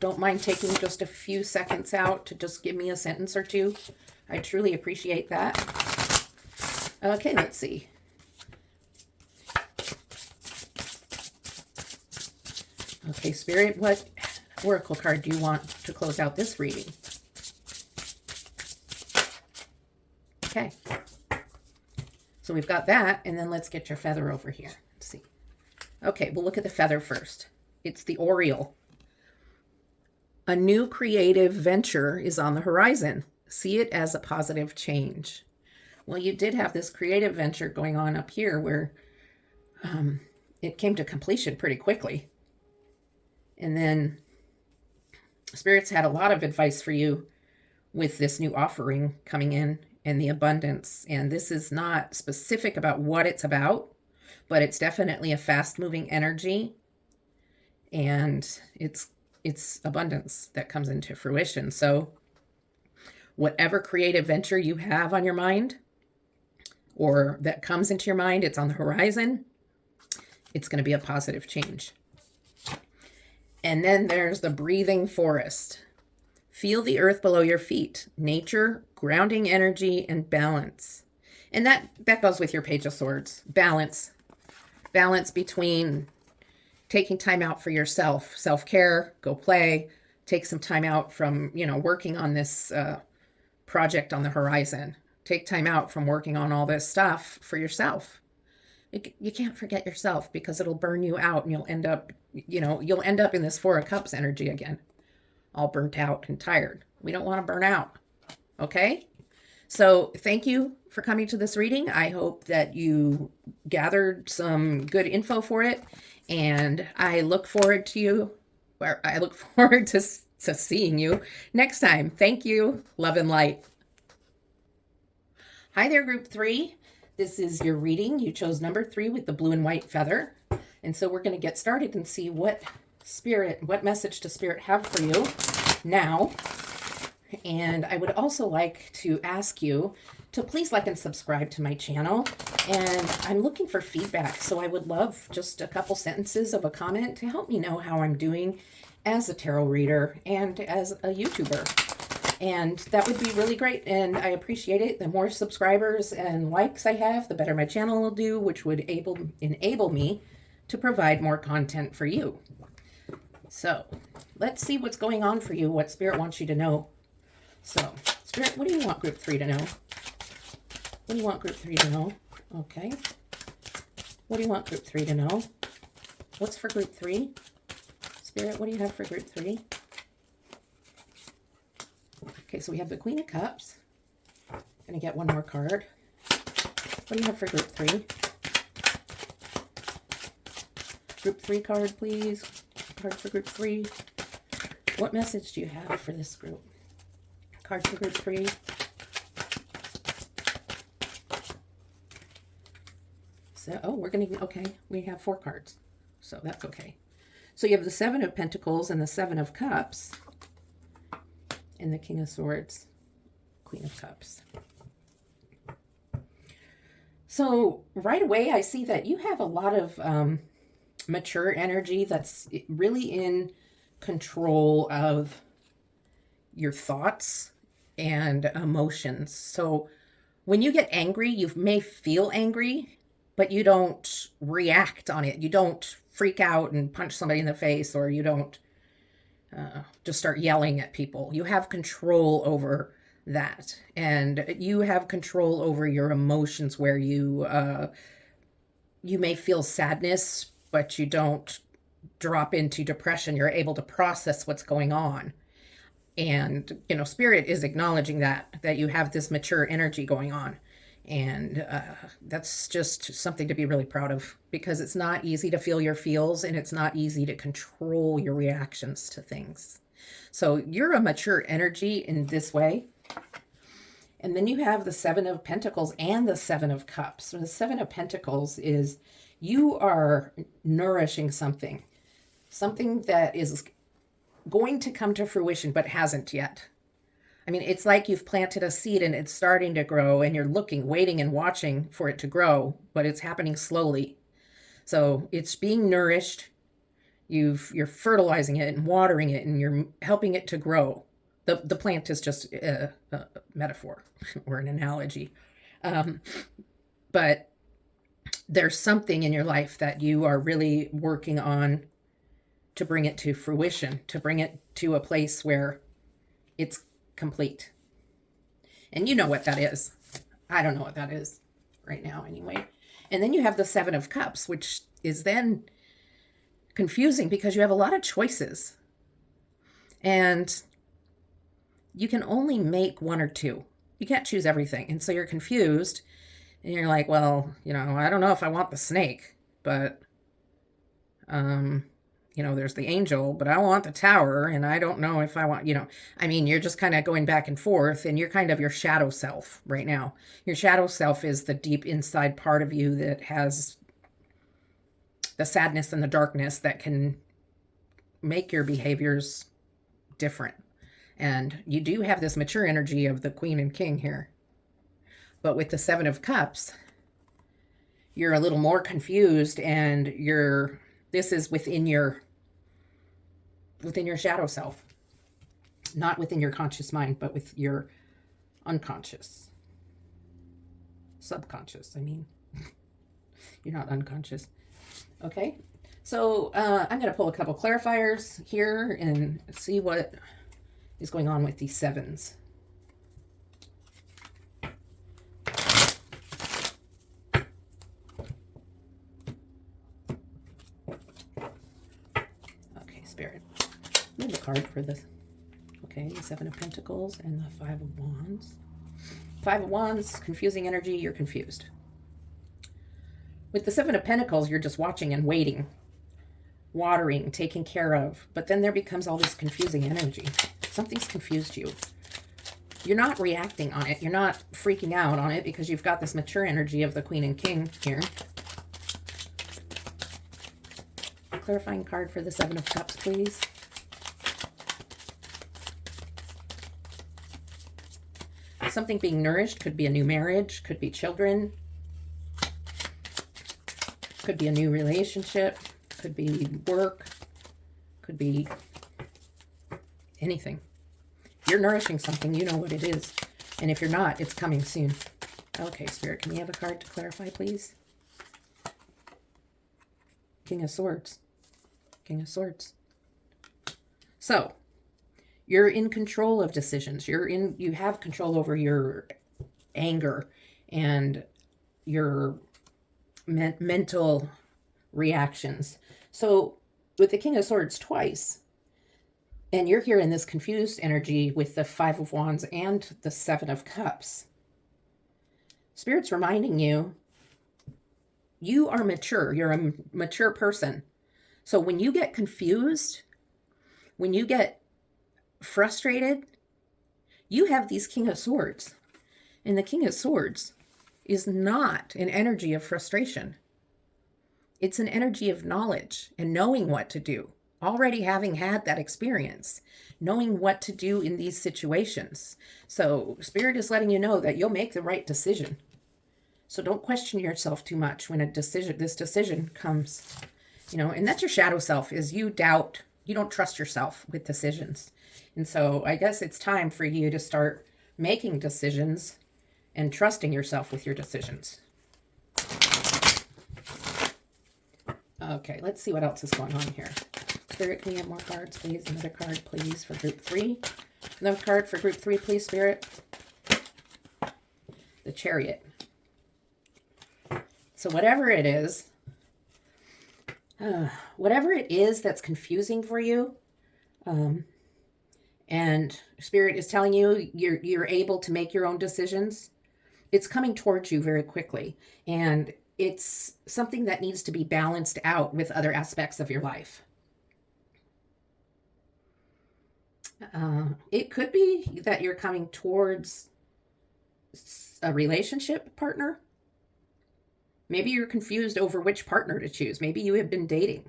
don't mind taking just a few seconds out to just give me a sentence or two. I truly appreciate that. Okay, let's see. Okay, Spirit, what oracle card do you want to close out this reading? Okay. So we've got that, and then let's get your feather over here. Let's see. Okay, we'll look at the feather first. It's the Oriole. A new creative venture is on the horizon. See it as a positive change. Well, you did have this creative venture going on up here where it came to completion pretty quickly. And then Spirit's had a lot of advice for you with this new offering coming in and the abundance. And this is not specific about what it's about, but it's definitely a fast-moving energy. And it's abundance that comes into fruition. So whatever creative venture you have on your mind, or that comes into your mind, it's on the horizon, it's going to be a positive change. And then there's the breathing forest. Feel the earth below your feet. Nature, grounding energy, and balance. And that goes with your Page of Swords. Balance. Balance between taking time out for yourself. Self-care, go play. Take some time out from, working on this project on the horizon. Take time out from working on all this stuff for yourself. You can't forget yourself, because it'll burn you out, and you'll end up in this Four of Cups energy again, all burnt out and tired. We don't want to burn out. Okay? So thank you for coming to this reading. I hope that you gathered some good info for it, and I look forward to seeing you next time. Thank you. Love and light. Hi there, group 3. This is your reading. You chose number 3 with the blue and white feather. And so we're going to get started and see what message does Spirit have for you now. And I would also like to ask you to please like and subscribe to my channel. And I'm looking for feedback, so I would love just a couple sentences of a comment to help me know how I'm doing as a tarot reader and as a YouTuber. And that would be really great, and I appreciate it. The more subscribers and likes I have, the better my channel will do, which would enable me to provide more content for you. So let's see what's going on for you, what Spirit wants you to know. So, Spirit, what do you want group 3 to know? What do you want group 3 to know? Okay. What do you want group 3 to know? What's for group 3? Spirit, what do you have for group 3? Okay, so we have the Queen of Cups. I'm going to get one more card. What do you have for group 3? Group 3 card, please. Card for group 3. What message do you have for this group? Card for group 3. So, okay, we have 4 cards. So that's okay. So you have the 7 of Pentacles and the 7 of Cups. And the King of Swords, Queen of Cups. So right away, I see that you have a lot of mature energy that's really in control of your thoughts and emotions. So when you get angry, you may feel angry, but you don't react on it. You don't freak out and punch somebody in the face, or you don't just start yelling at people. You have control over that, and you have control over your emotions, where you may feel sadness, but you don't drop into depression. You're able to process what's going on, and Spirit is acknowledging that you have this mature energy going on. And that's just something to be really proud of, because it's not easy to feel your feels, and it's not easy to control your reactions to things. So you're a mature energy in this way. And then you have the 7 of Pentacles and the 7 of Cups. So the 7 of Pentacles is you are nourishing something that is going to come to fruition, but hasn't yet. I mean, it's like you've planted a seed and it's starting to grow, and you're looking, waiting and watching for it to grow, but it's happening slowly. So it's being nourished. You're fertilizing it and watering it, and you're helping it to grow. The plant is just a metaphor or an analogy. But there's something in your life that you are really working on to bring it to fruition, to bring it to a place where it's complete. And you know what that is. I don't know what that is right now anyway. And then you have the 7 of Cups, which is then confusing, because you have a lot of choices. And you can only make 1 or 2. You can't choose everything. And so you're confused, and you're like, well, I don't know if I want the snake, but there's the angel, but I want the tower, and I don't know if I want, you're just kind of going back and forth, and you're kind of your shadow self right now. Your shadow self is the deep inside part of you that has the sadness and the darkness that can make your behaviors different. And you do have this mature energy of the Queen and King here. But with the 7 of Cups, you're a little more confused, and this is within your shadow self, not within your conscious mind, but with your unconscious, subconscious. You're not unconscious. Okay. So I'm going to pull a couple clarifiers here and see what is going on with these 7s. Spirit. Move a card for this. Okay, the Seven of Pentacles and the Five of Wands. Five of Wands, confusing energy, you're confused. With the Seven of Pentacles, you're just watching and waiting, watering, taking care of. But then there becomes all this confusing energy. Something's confused you. You're not reacting on it. You're not freaking out on it because you've got this mature energy of the Queen and King here. Clarifying card for the Seven of Cups, please. Something being nourished. Could be a new marriage. Could be children. Could be a new relationship. Could be work. Could be anything. You're nourishing something. You know what it is. And if you're not, it's coming soon. Okay, Spirit, can we have a card to clarify, please? King of Swords. King of Swords. So, you're in control of decisions. You have control over your anger and your mental reactions. So, with the King of Swords twice, and you're here in this confused energy with the Five of Wands and the Seven of Cups. Spirit's reminding you, you are mature. You're a mature person. So when you get confused, when you get frustrated, you have these King of Swords. And the King of Swords is not an energy of frustration. It's an energy of knowledge and knowing what to do. Already having had that experience, knowing what to do in these situations. So Spirit is letting you know that you'll make the right decision. So don't question yourself too much when this decision comes, and that's your shadow self, is you doubt, you don't trust yourself with decisions. And so I guess it's time for you to start making decisions and trusting yourself with your decisions. Okay, let's see what else is going on here. Spirit, can we have more cards, please? Another card, please, for group 3. Another card for group 3, please, Spirit. The Chariot. So whatever it is that's confusing for you, and Spirit is telling you you're able to make your own decisions, it's coming towards you very quickly. And it's something that needs to be balanced out with other aspects of your life. It could be that you're coming towards a relationship partner. Maybe you're confused over which partner to choose. Maybe you have been dating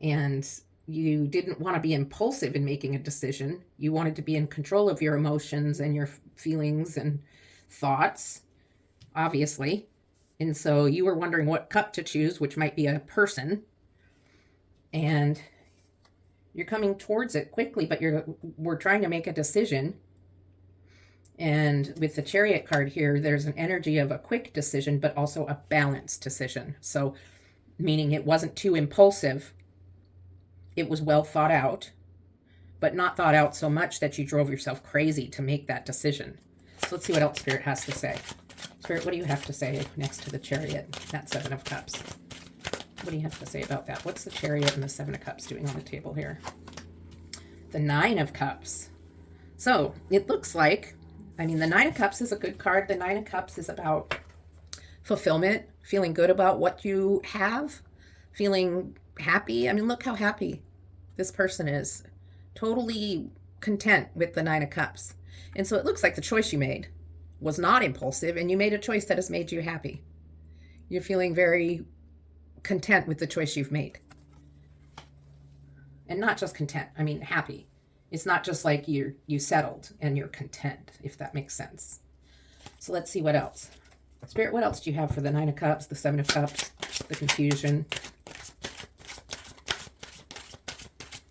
and you didn't want to be impulsive in making a decision. You wanted to be in control of your emotions and your feelings and thoughts, obviously. And so you were wondering what cup to choose, which might be a person. And you're coming towards it quickly, but we're trying to make a decision. And with the Chariot card here, there's an energy of a quick decision, but also a balanced decision. So meaning it wasn't too impulsive. It was well thought out, but not thought out so much that you drove yourself crazy to make that decision. So let's see what else Spirit has to say. Spirit, what do you have to say next to the Chariot, that Seven of Cups? What do you have to say about that? What's the Chariot and the Seven of Cups doing on the table here? The Nine of Cups. So it looks like, the Nine of Cups is a good card. The Nine of Cups is about fulfillment, feeling good about what you have, feeling happy. Look how happy this person is. Totally content with the Nine of Cups. And so it looks like the choice you made was not impulsive, and you made a choice that has made you happy. You're feeling very content with the choice you've made. And not just content, happy. It's not just like you settled and you're content, if that makes sense. So let's see what else. Spirit, what else do you have for the Nine of Cups, the Seven of Cups, the confusion?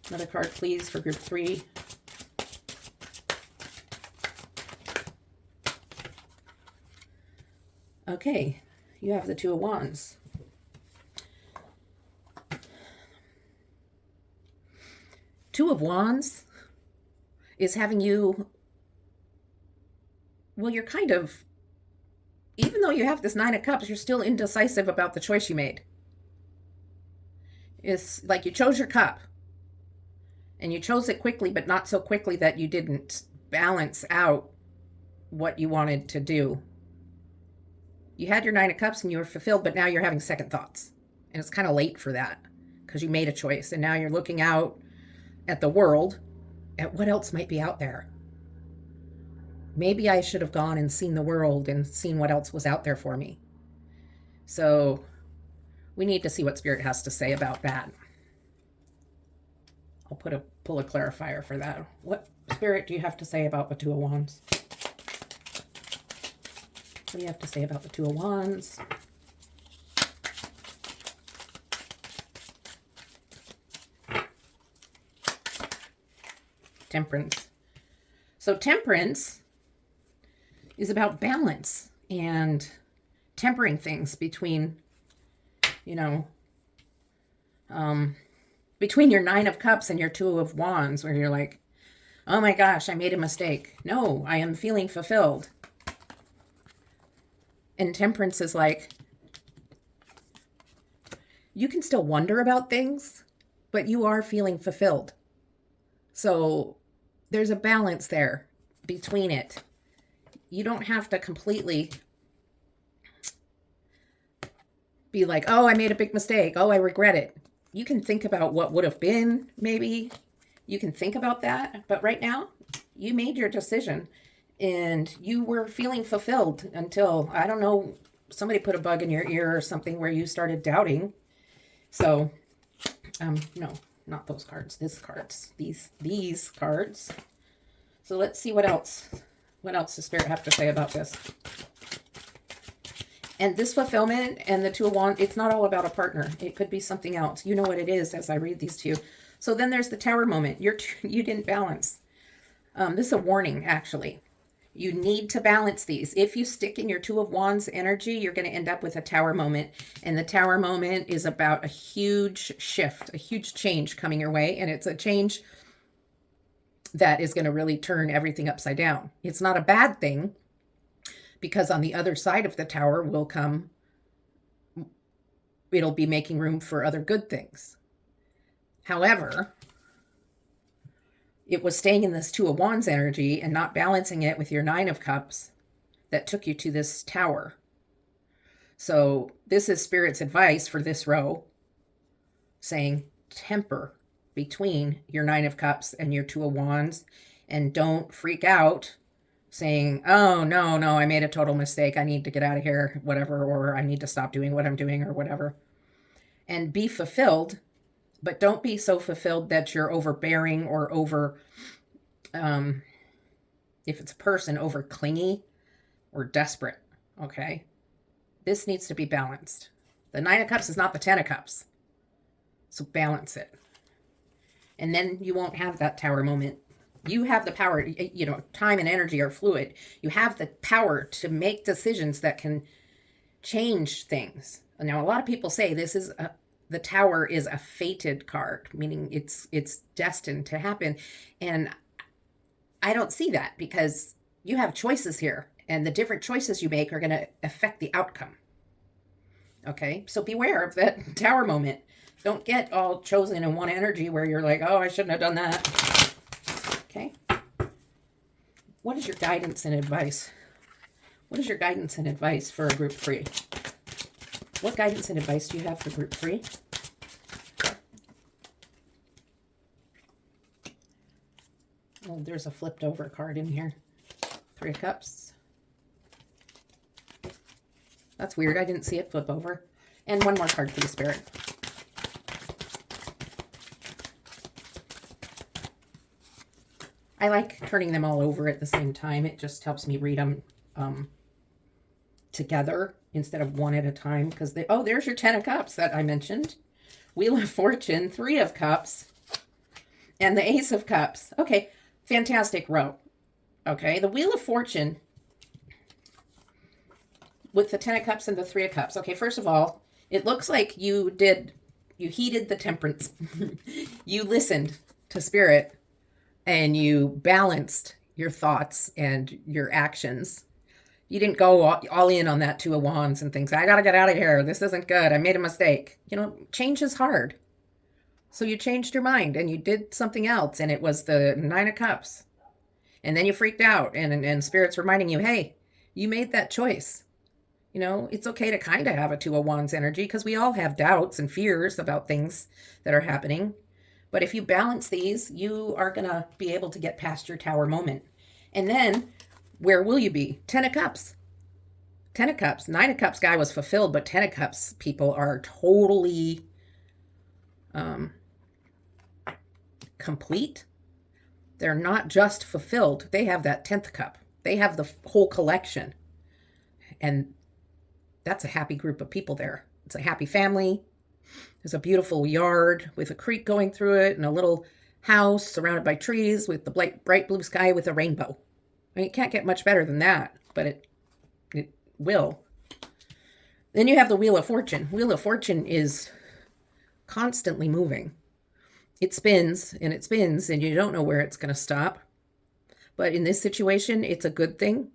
Another card, please, for group 3. Okay, you have the Two of Wands. Two of Wands is having you, you're kind of, even though you have this Nine of Cups, you're still indecisive about the choice you made. It's like you chose your cup, And you chose it quickly, but not so quickly that you didn't balance out what you wanted to do. You had your Nine of Cups and you were fulfilled, but now you're having second thoughts. And it's kind of late for that because you made a choice. And now you're looking out at the world, at what else might be out there. Maybe I should have gone and seen the world and seen what else was out there for me. So we need to see what Spirit has to say about that. I'll pull a clarifier for that. What, Spirit, do you have to say about the Two of Wands? What do you have to say about the Two of Wands? Temperance. So Temperance is about balance and tempering things between, between your Nine of Cups and your Two of Wands, where you're like, oh my gosh, I made a mistake. No, I am feeling fulfilled. And Temperance is like, you can still wonder about things, but you are feeling fulfilled. So there's a balance there between it. You don't have to completely be like, oh, I made a big mistake. Oh, I regret it. You can think about what would have been, maybe. You can think about that. But right now, you made your decision and you were feeling fulfilled until, I don't know, somebody put a bug in your ear or something where you started doubting. So, no, not those cards. These cards. So let's see what else. What else does Spirit have to say about this? And this fulfillment and the Two of Wands, it's not all about a partner. It could be something else. You know what it is as I read these to you. So then there's the Tower moment. You didn't balance. This is a warning, actually. You need to balance these. If you stick in your Two of Wands energy, you're going to end up with a Tower moment. And the Tower moment is about a huge shift, a huge change coming your way. And it's a change that is going to really turn everything upside down. It's not a bad thing, because on the other side of the Tower will come, it'll be making room for other good things. However, it was staying in this Two of Wands energy and not balancing it with your Nine of Cups that took you to this Tower. So this is Spirit's advice for this row, saying temper between your Nine of Cups and your Two of Wands, and don't freak out saying, oh, no, I made a total mistake. I need to get out of here, whatever, or I need to stop doing what I'm doing or whatever. And be fulfilled, but don't be so fulfilled that you're overbearing or over, if it's a person, over clingy or desperate, okay? This needs to be balanced. The Nine of Cups is not the Ten of Cups. So balance it. And then you won't have that Tower moment. You have the power, time and energy are fluid. You have the power to make decisions that can change things. Now, a lot of people say the Tower is a fated card, meaning it's destined to happen. And I don't see that, because you have choices here, and the different choices you make are going to affect the outcome. Okay, so beware of that Tower moment. Don't get all chosen in one energy where you're like, oh, I shouldn't have done that. Okay. What is your guidance and advice? What is your guidance and advice for a group 3? What guidance and advice do you have for group 3? Oh, there's a flipped over card in here. 3 of Cups. That's weird. I didn't see it flip over. And one more card for the Spirit. I like turning them all over at the same time. It just helps me read them together instead of one at a time. Because there's your 10 of Cups that I mentioned. Wheel of Fortune, 3 of Cups, and the Ace of Cups. Okay, fantastic row. Okay, the Wheel of Fortune with the 10 of Cups and the 3 of Cups. Okay, first of all, it looks like you heeded the Temperance. You listened to Spirit. And you balanced your thoughts and your actions. You didn't go all in on that Two of Wands and things. I got to get out of here. This isn't good. I made a mistake. Change is hard. So you changed your mind and you did something else, and it was the Nine of Cups. And then you freaked out, and Spirit's reminding you, hey, you made that choice. You know, it's okay to kind of have a Two of Wands energy because we all have doubts and fears about things that are happening. But if you balance these, you are going to be able to get past your Tower moment. And then where will you be? 10 of Cups. 10 of Cups. 9 of Cups guy was fulfilled, but 10 of Cups people are totally complete. They're not just fulfilled. They have that 10th cup. They have the whole collection. And that's a happy group of people there. It's a happy family. There's a beautiful yard with a creek going through it and a little house surrounded by trees with the bright blue sky with a rainbow. I mean, it can't get much better than that, but it will. Then you have the Wheel of Fortune. Wheel of Fortune is constantly moving. It spins and it spins and you don't know where it's going to stop. But in this situation, it's a good thing.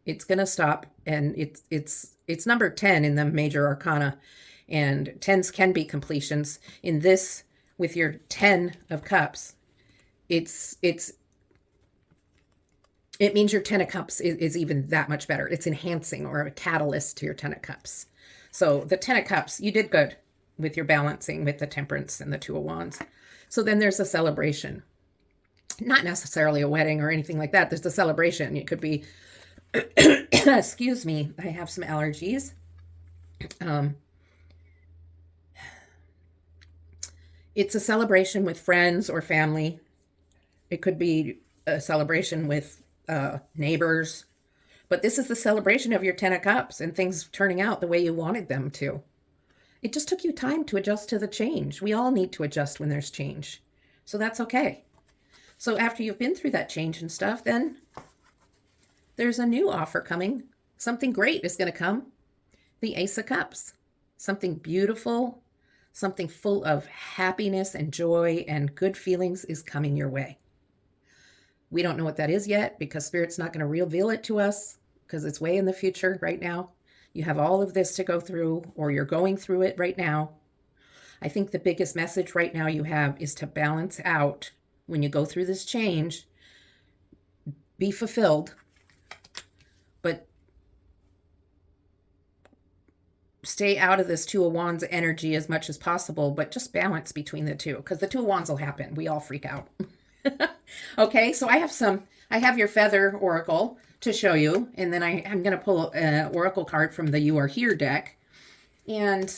It's going to stop, and it's number 10 in the major arcana, and 10s can be completions. In this, with your 10 of Cups, it means your 10 of Cups is even that much better. It's enhancing or a catalyst to your 10 of Cups. So the 10 of Cups, you did good with your balancing with the Temperance and the Two of Wands. So then there's a celebration. Not necessarily a wedding or anything like that. There's a celebration. It could be, excuse me, I have some allergies. It's a celebration with friends or family. It could be a celebration with neighbors. But this is the celebration of your 10 of Cups and things turning out the way you wanted them to. It just took you time to adjust to the change. We all need to adjust when there's change. So that's okay. So after you've been through that change and stuff, then there's a new offer coming. Something great is going to come. The Ace of Cups. Something beautiful, something full of happiness and joy and good feelings is coming your way. We don't know what that is yet because Spirit's not going to reveal it to us because it's way in the future right now. You have all of this to go through, or you're going through it right now. I think the biggest message right now you have is to balance out when you go through this change. Be fulfilled, but stay out of this Two of Wands energy as much as possible, but just balance between the two, because the Two of Wands will happen. We all freak out. Okay, so I have your Feather Oracle to show you, and then I'm going to pull an Oracle card from the You Are Here deck. And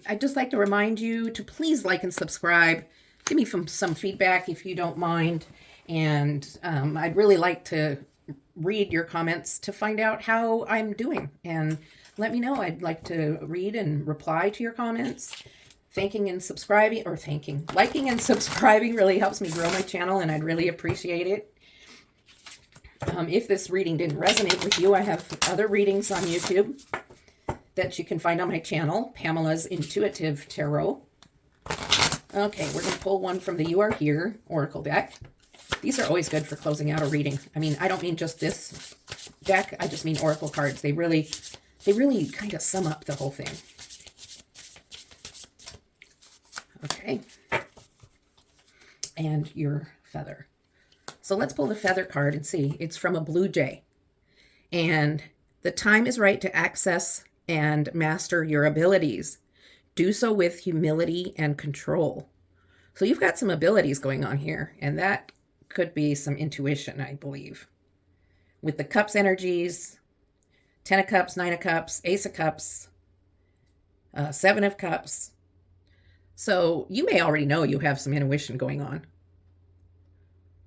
I'd just like to remind you to please like and subscribe. Give me some feedback if you don't mind. And I'd really like to read your comments to find out how I'm doing. And let me know. I'd like to read and reply to your comments. Liking and subscribing really helps me grow my channel, and I'd really appreciate it. If this reading didn't resonate with you, I have other readings on YouTube that you can find on my channel, Pamela's Intuitive Tarot. Okay, we're going to pull one from the You Are Here Oracle deck. These are always good for closing out a reading. I mean, I don't mean just this deck. I just mean Oracle cards. They really kind of sum up the whole thing. Okay. And your Feather. So let's pull the Feather card and see. It's from a blue jay. And the time is right to access and master your abilities. Do so with humility and control. So you've got some abilities going on here, and that could be some intuition, I believe. With the Cups energies, 10 of Cups, 9 of Cups, Ace of Cups, 7 of Cups. So you may already know you have some intuition going on.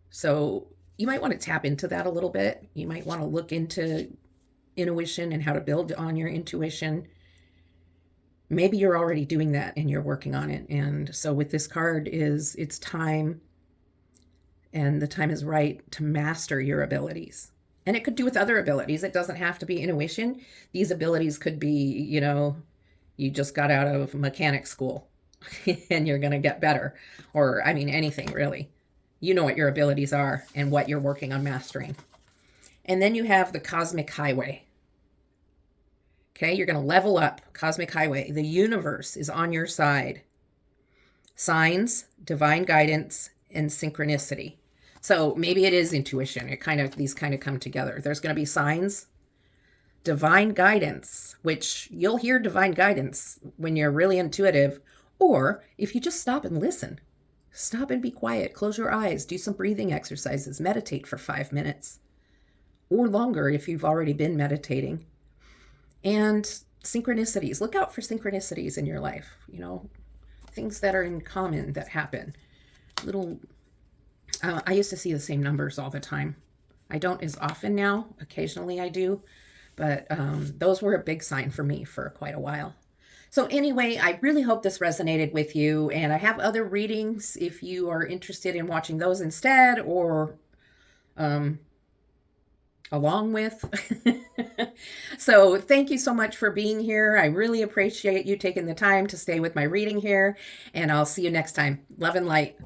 So you might want to tap into that a little bit. You might want to look into intuition and how to build on your intuition. Maybe you're already doing that and you're working on it. And so with this card it's time, and the time is right to master your abilities. And it could do with other abilities. It doesn't have to be intuition. These abilities could be, you just got out of mechanic school and you're going to get better. Or, I mean, anything really. You know what your abilities are and what you're working on mastering. And then you have the Cosmic Highway. Okay, you're going to level up. Cosmic Highway. The universe is on your side. signs, divine guidance, and synchronicity. So maybe it is intuition. These kind of come together. There's going to be signs, divine guidance, which you'll hear divine guidance when you're really intuitive, or if you just stop and listen. Stop and be quiet, close your eyes, do some breathing exercises, meditate for 5 minutes or longer if you've already been meditating. And synchronicities, look out for synchronicities in your life, things that are in common that happen. I used to see the same numbers all the time. I don't as often now. Occasionally I do. But those were a big sign for me for quite a while. So anyway, I really hope this resonated with you. And I have other readings if you are interested in watching those instead or along with. So thank you so much for being here. I really appreciate you taking the time to stay with my reading here. And I'll see you next time. Love and light.